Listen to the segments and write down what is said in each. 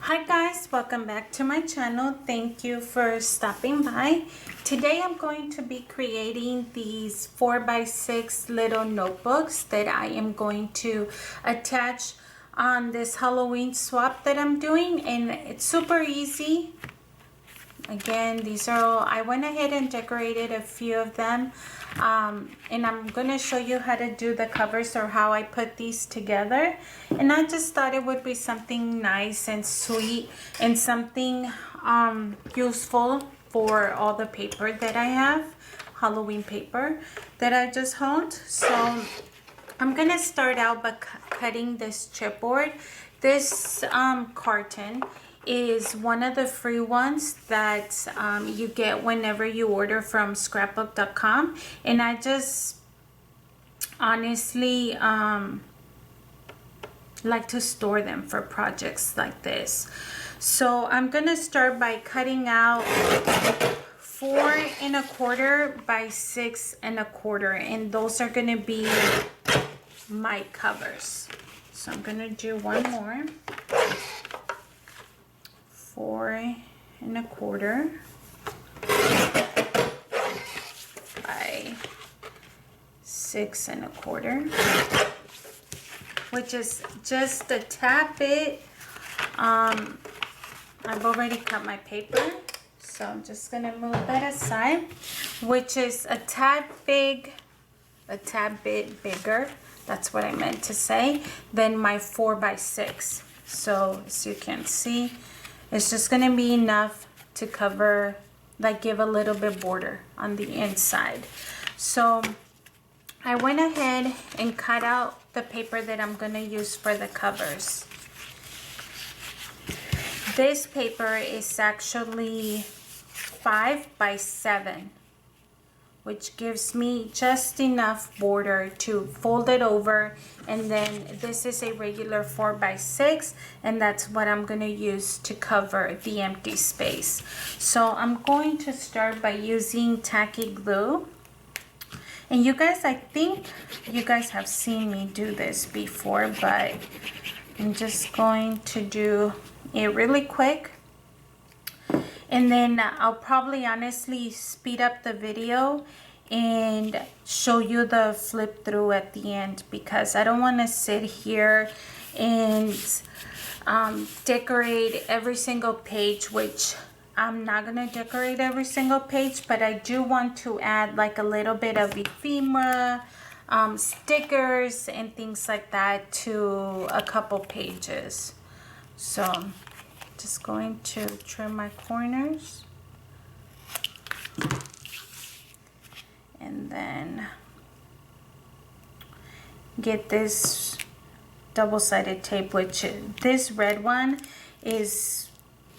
Hi guys, welcome back to my channel. Thank you for stopping by. Today I'm going to be creating these 4x6 little notebooks that I am going to attach on this Halloween swap that I'm doing, and it's super easy. Again, these are all, I went ahead and decorated a few of them, and I'm going to show you how to do the covers or how I put these together. And I just thought it would be something nice and sweet and something useful for all the paper that I have, Halloween paper that I just honed. So I'm going to start out by cutting this chipboard. This carton is one of the free ones that you get whenever you order from scrapbook.com, and I just honestly like to store them for projects like this. So I'm gonna start by cutting out 4 1/4 by 6 1/4, and those are gonna be my covers. So I'm gonna do one more. 4 1/4 by 6 1/4, which is just a tad bit. I've already cut my paper, so I'm just gonna move that aside, which is a tad bit bigger, that's what I meant to say, than my 4x6. So as you can see, it's just gonna be enough to cover, like give a little bit border on the inside. So I went ahead and cut out the paper that I'm gonna use for the covers. This paper is actually 5x7, which gives me just enough border to fold it over. And then this is a regular 4x6, and that's what I'm gonna use to cover the empty space. So I'm going to start by using tacky glue. And you guys, I think you guys have seen me do this before, but I'm just going to do it really quick. And then I'll probably honestly speed up the video and show you the flip through at the end, because I don't want to sit here and decorate every single page, which I'm not going to decorate every single page, but I do want to add like a little bit of ephemera, stickers and things like that to a couple pages. So just going to trim my corners and then get this double-sided tape, which this red one is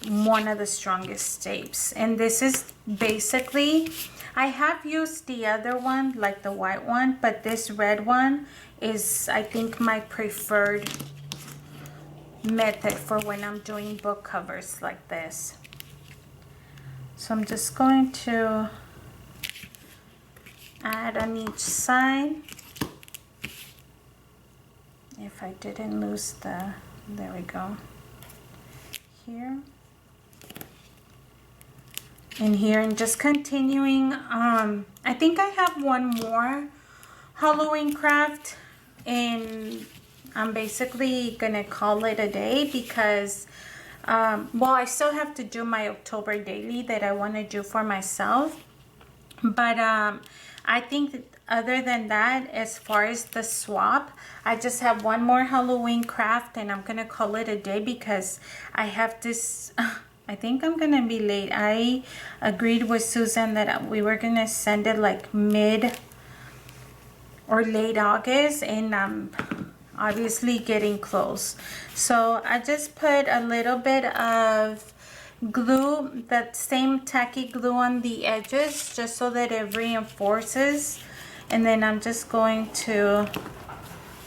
one of the strongest tapes. And this is basically, I have used the other one, like the white one, but this red one is, I think, my preferred method for when I'm doing book covers like this. So I'm just going to add on each side. If I didn't lose the, there we go, here and here, and just continuing. I think I have one more Halloween craft, and I'm basically gonna call it a day, because well, I still have to do my October daily that I want to do for myself, but I think that other than that, as far as the swap, I just have one more Halloween craft, and I'm gonna call it a day because I have this I think I'm gonna be late. I agreed with Susan that we were gonna send it like mid or late August, and I'm obviously getting close. So I just put a little bit of glue, that same tacky glue, on the edges just so that it reinforces. And then I'm just going to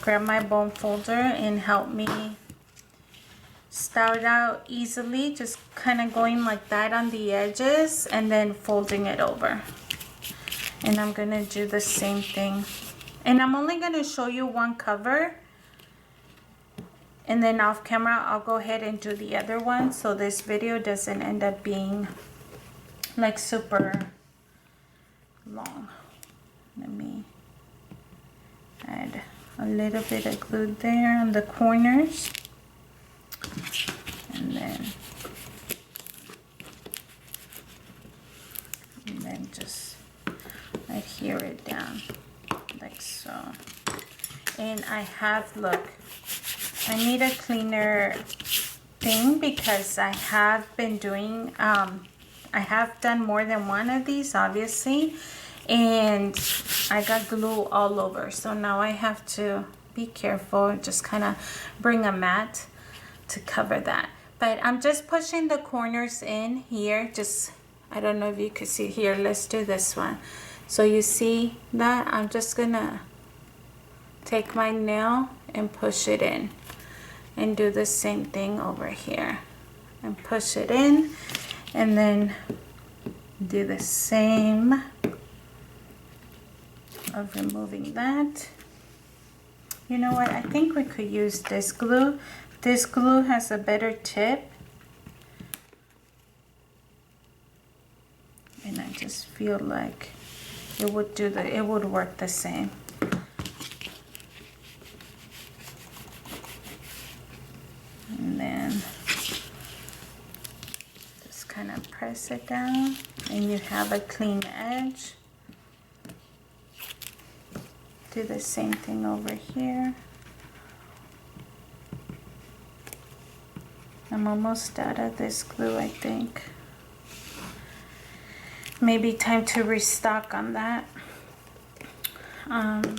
grab my bone folder and help me start out easily, just kind of going like that on the edges and then folding it over. And I'm gonna do the same thing, and I'm only gonna show you one cover, and then off camera I'll go ahead and do the other one, so this video doesn't end up being like super long. Let me add a little bit of glue there on the corners, and then just adhere it down like so. And I have, look, I need a cleaner thing because I have been doing I have done more than one of these, obviously, and I got glue all over, so now I have to be careful, just kind of bring a mat to cover that. But I'm just pushing the corners in here, just, I don't know if you could see here. Let's do this one. So you see that? I'm just gonna take my nail and push it in, and do the same thing over here and push it in, and then do the same of removing that. You know what, I think we could use this glue. This glue has a better tip, and I just feel like it would work the same. And then just kind of press it down, and you have a clean edge. Do the same thing over here. I'm almost out of this glue, I think. Maybe time to restock on that. And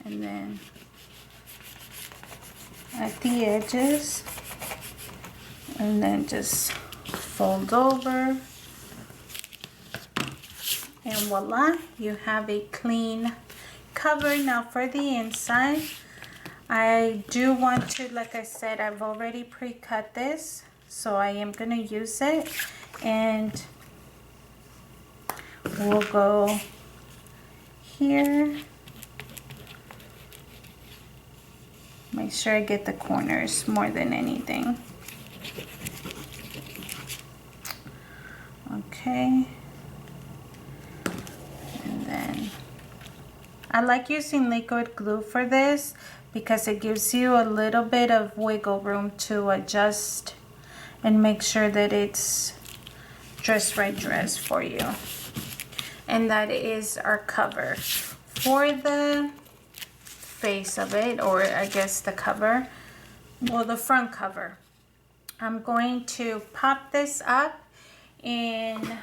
then at the edges, and then just fold over, and voila, you have a clean cover. Now for the inside, I do want to, like I said, I've already pre-cut this, so I am gonna use it, and we'll go here. Make sure I get the corners more than anything. Okay. And then I like using liquid glue for this because it gives you a little bit of wiggle room to adjust and make sure that it's just right dress for you. And that is our cover. For the face of it, or I guess the cover, well, the front cover, I'm going to pop this up in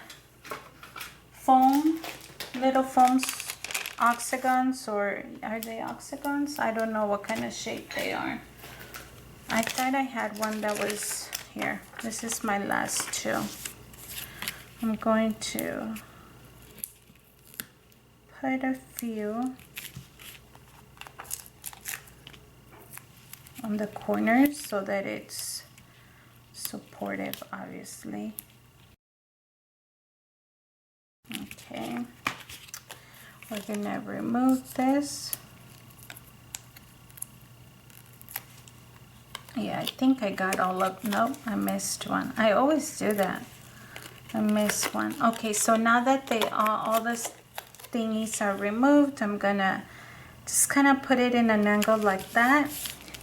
foam, little foam octagons, or are they octagons? I don't know what kind of shape they are. I thought I had one that was here. This is my last two. I'm going to put a few on the corners so that it's supportive, obviously. Okay, we're gonna remove this. Yeah, I think I got all of, nope, I missed one. I always do that. I missed one. Okay, so now that they all the thingies are removed, I'm gonna just kind of put it in an angle like that.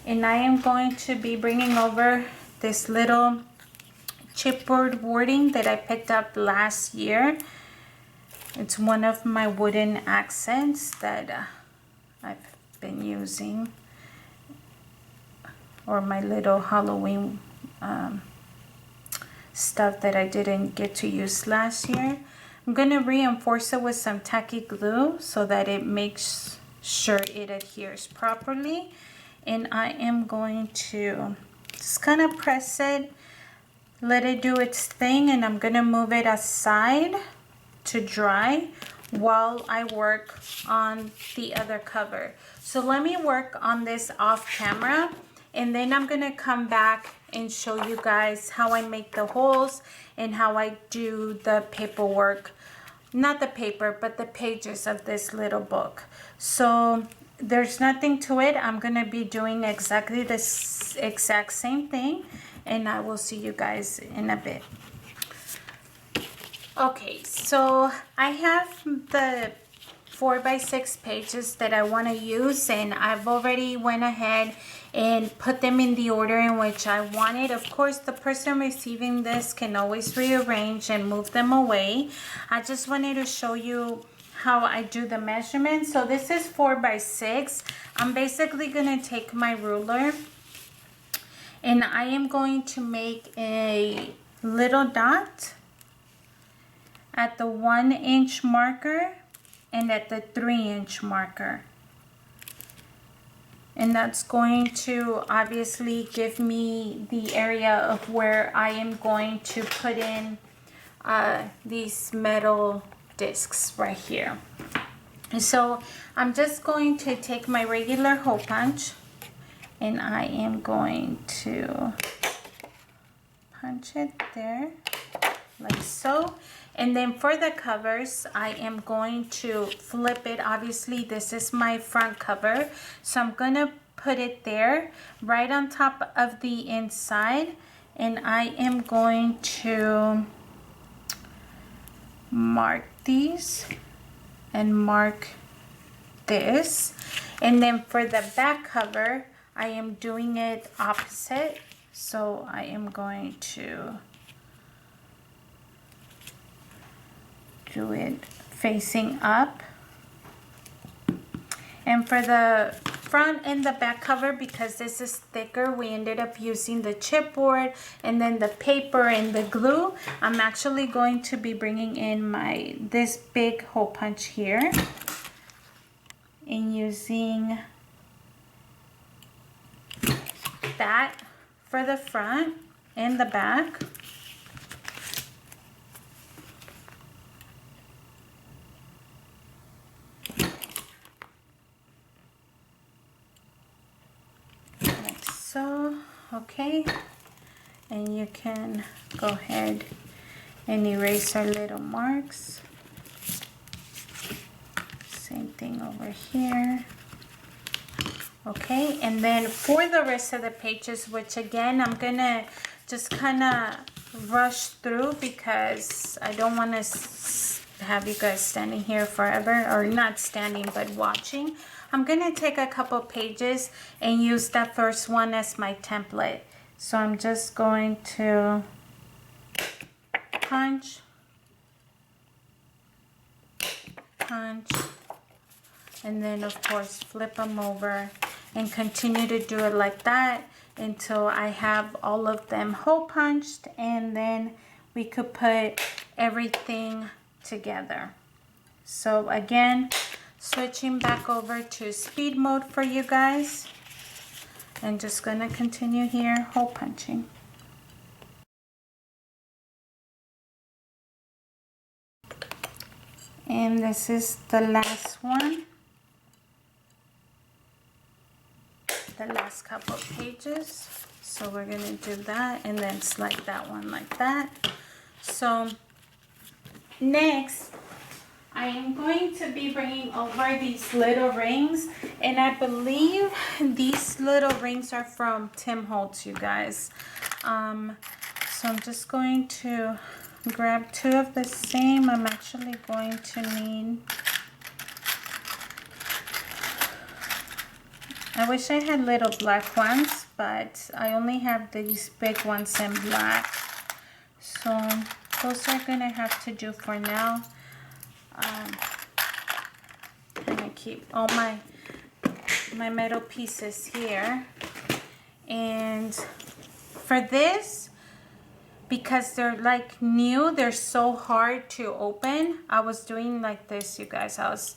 And I am going to be bringing over this little chipboard boarding that I picked up last year. It's one of my wooden accents that I've been using, or my little Halloween stuff that I didn't get to use last year. I'm going to reinforce it with some tacky glue so that it makes sure it adheres properly. And I am going to just kind of press it, let it do its thing, and I'm going to move it aside to dry while I work on the other cover. So let me work on this off camera, and then I'm going to come back and show you guys how I make the holes and how I do the paperwork, not the paper, but the pages of this little book. So there's nothing to it. I'm gonna be doing exactly this exact same thing, and I will see you guys in a bit. Okay, so I have the 4x6 pages that I want to use, and I've already went ahead and put them in the order in which I wanted. Of course, the person receiving this can always rearrange and move them away. I just wanted to show you how I do the measurement. So this is 4x6. I'm basically going to take my ruler, and I am going to make a little dot at the 1-inch marker and at the 3-inch marker. And that's going to obviously give me the area of where I am going to put in these metal discs right here. And so I'm just going to take my regular hole punch, and I am going to punch it there like so. And then for the covers, I am going to flip it. Obviously, this is my front cover, so I'm gonna put it there right on top of the inside, and I am going to mark these and mark this. And then for the back cover, I am doing it opposite, so I am going to do it facing up. And for the front and the back cover, because this is thicker, we ended up using the chipboard and then the paper and the glue. I'm actually going to be bringing in this big hole punch here and using that for the front and the back. So, okay, and you can go ahead and erase our little marks. Same thing over here. Okay, and then for the rest of the pages, which again, I'm gonna just kind of rush through because I don't want to have you guys standing here forever, or not standing, but watching. I'm gonna take a couple pages and use that first one as my template. So I'm just going to punch, punch, and then of course flip them over and continue to do it like that until I have all of them hole punched, and then we could put everything together. So again, switching back over to speed mode for you guys, and just gonna continue here hole punching. And this is the last one, the last couple of pages. So we're gonna do that and then slide that one like that. So next, I am going to be bringing over these little rings, and I believe these little rings are from Tim Holtz, you guys. So I'm just going to grab two of the same. I'm actually going to need, I wish I had little black ones, but I only have these big ones in black. So those are gonna have to do for now. I'm gonna keep all my metal pieces here. And for this, because they're like new, they're so hard to open, I was doing like this, you guys. I was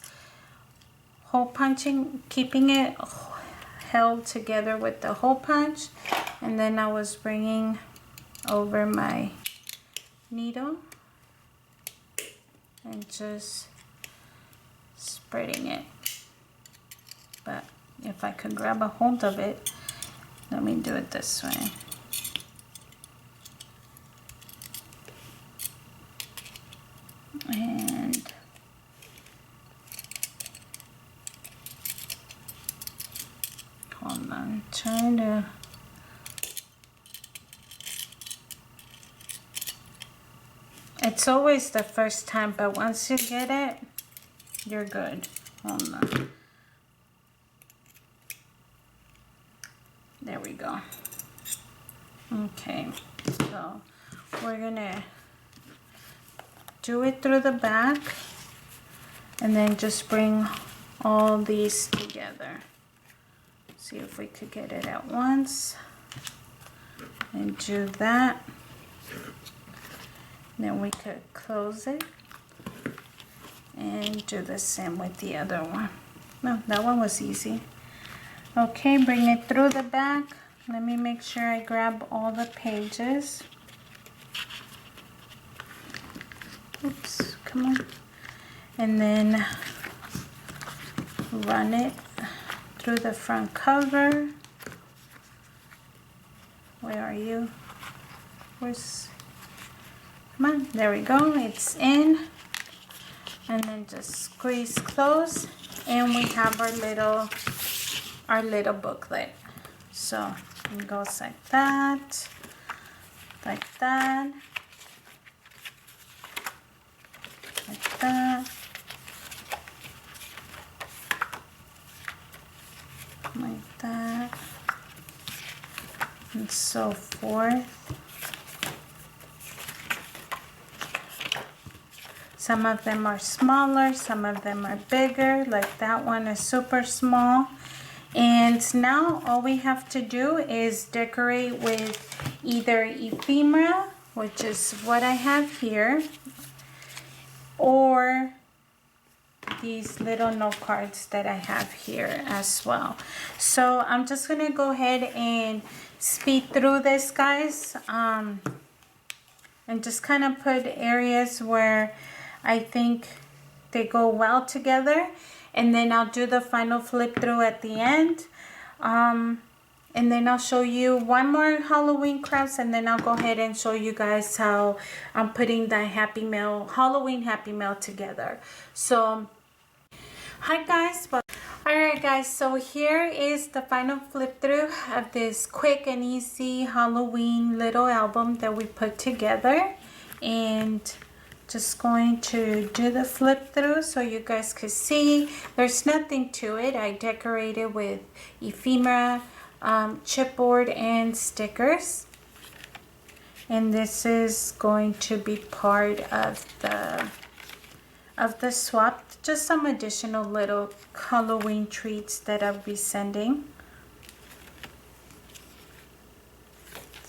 hole punching, keeping it held together with the hole punch, and then I was bringing over my needle and just spreading it. But if I could grab a hold of it, let me do it this way. And trying to... It's always the first time, but once you get it, you're good. Hold on. There we go. Okay, so we're gonna do it through the back and then just bring all these together. See if we could get it at once and do that. Then we could close it and do the same with the other one. No, that one was easy. Okay, bring it through the back. Let me make sure I grab all the pages. Oops, come on. And then run it through the front cover. Where are you? Where's... Come on, there we go. It's in. And then just squeeze close. And we have our little booklet. So it goes like that, like that, like that, like that, and so forth. Some of them are smaller, some of them are bigger, like that one is super small. And now all we have to do is decorate with either ephemera, which is what I have here, or these little note cards that I have here as well. So I'm just gonna go ahead and speed through this, guys, and just kind of put areas where I think they go well together. And then I'll do the final flip through at the end. And then I'll show you one more Halloween crafts, and then I'll go ahead and show you guys how I'm putting the Happy Mail, Halloween Happy Mail together. So, hi guys. Alright guys, so here is the final flip through of this quick and easy Halloween little album that we put together. And just going to do the flip through so you guys could see. There's nothing to it. I decorated with ephemera, chipboard, and stickers. And this is going to be part of the swap. Just some additional little Halloween treats that I'll be sending.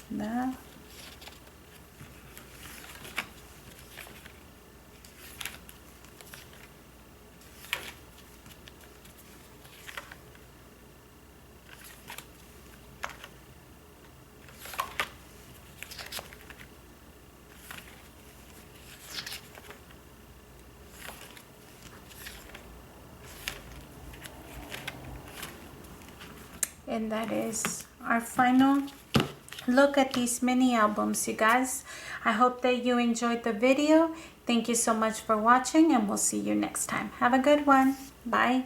That. And that is our final look at these mini albums, you guys. I hope that you enjoyed the video. Thank you so much for watching, and we'll see you next time. Have a good one. Bye.